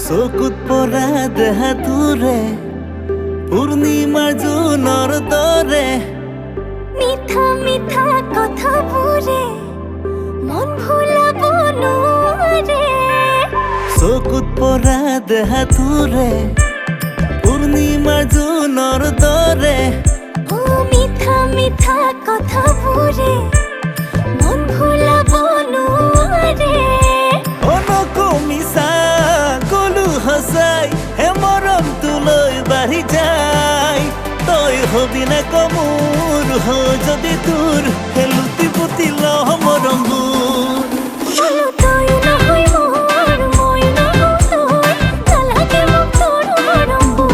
চকুত পৰা দেহা তোৰে পূৰ্ণিমাৰ জোনৰ দৰে মিঠা মিঠা কথাবোৰে মন ভুলাব নোৱাৰে। চকুত পৰা দেহা তোৰে পূৰ্ণিমাৰ জোনৰ দৰে ও মিঠা মিঠা কথাবোৰে মন ভুলাব নোৱাৰে। অনকমিছা কলো সঁচাই হে মৰমটো লৈ বাঢ়ি যায়। তই হবি নে কমোৰ যদি তোৰ হে লুটি পুতি লহ মৰমবোৰ। বলো তই নহয় মোৰ, মই নহওঁ তোৰ, নালাগে মোক তোৰ মৰমবোৰ।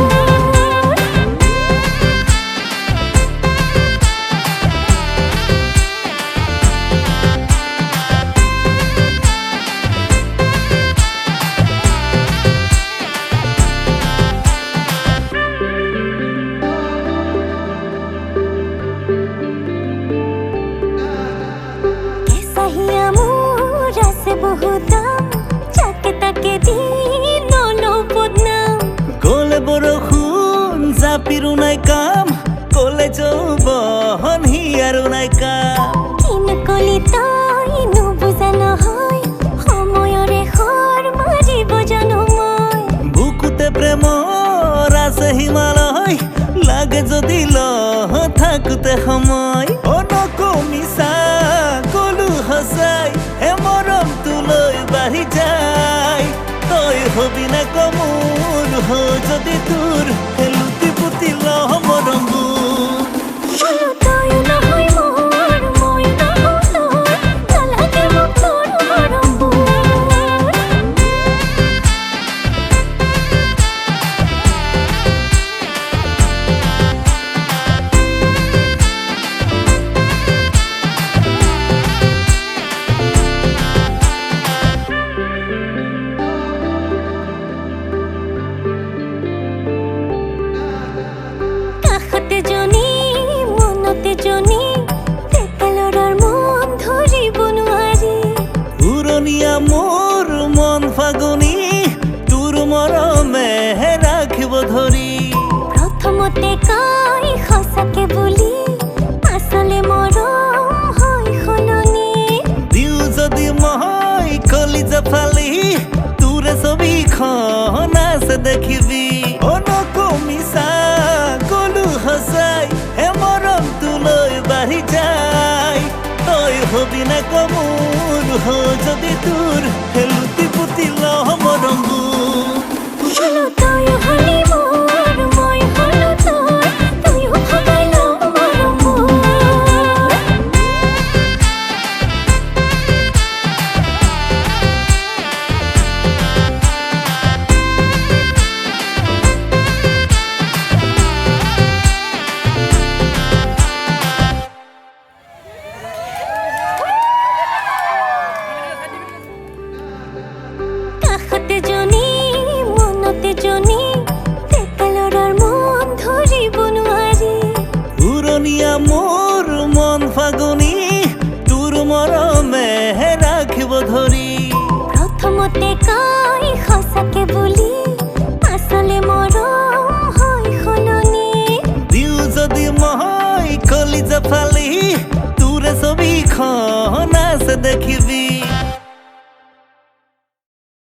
কেঁচাহিয়া মোৰ আছে বহুত দাম, যাকে তাকে দি নলওঁ বদনাম। গলে বৰষুণ জাপিৰো নাই কাম, কলে যৌৱন হিয়াৰো নাই কাম। কিন কলি তই নুবুজা নহয়, সময়ৰে খৰ মাৰিব জানো মই। বুকুতে প্ৰেমৰ আছে হিমালয়, লাগে যদি লহ থাকোতে সময়। অনকমিছা কলো সঁচাই হে মৰমটো লৈ বাঢ়ি যায়। তই হবি নে কমোৰ যদি তোৰ হে লুটি পুতি লহ মৰমবোৰ। বলো তই নহয় মোৰ, মই নহওঁ তোৰ, নালাগে মোক তোৰ মৰমবোৰ। কাষতে জনী মনতে জনী, ডেকা ল'ৰাৰ মন ধৰিব নোৱাৰি। উৰণীয়া মোৰ মন ফাগুনী, তোৰ মৰমে ৰাখিব ধৰি। প্ৰথমতে কয় সঁচাকে বুলি, পাছলে মৰম হয় সলনি। দিও যদি মই কলিজা ফালি, তোৰে ছবিখন আছে দেখিবি। অনকমিছা কলো সঁচাই হে মৰমটো লৈ বাঢ়ি যায়। তই হবি নে কমোৰ যদি তোৰ হে লুটি পুতি লহ মৰমবোৰ। বলো তই হলি মোৰ, মই হলো তোৰ, তইও ভগাই ল মৰমবোৰ। কাষতে জনী মনতে জনী, ডেকা ল'ৰাৰ মন ধৰিব নোৱাৰি। উৰণীয়া মোৰ মন ফাগুনী, তোৰ মৰমে ৰাখিব ধৰি। প্ৰথমতে কয় সঁচাকে বুলি, পাছলে মৰম হয় সলনি। দিও যদি মই কলিজা ফালি, তোৰে ছবিখন আছে দেখিবি।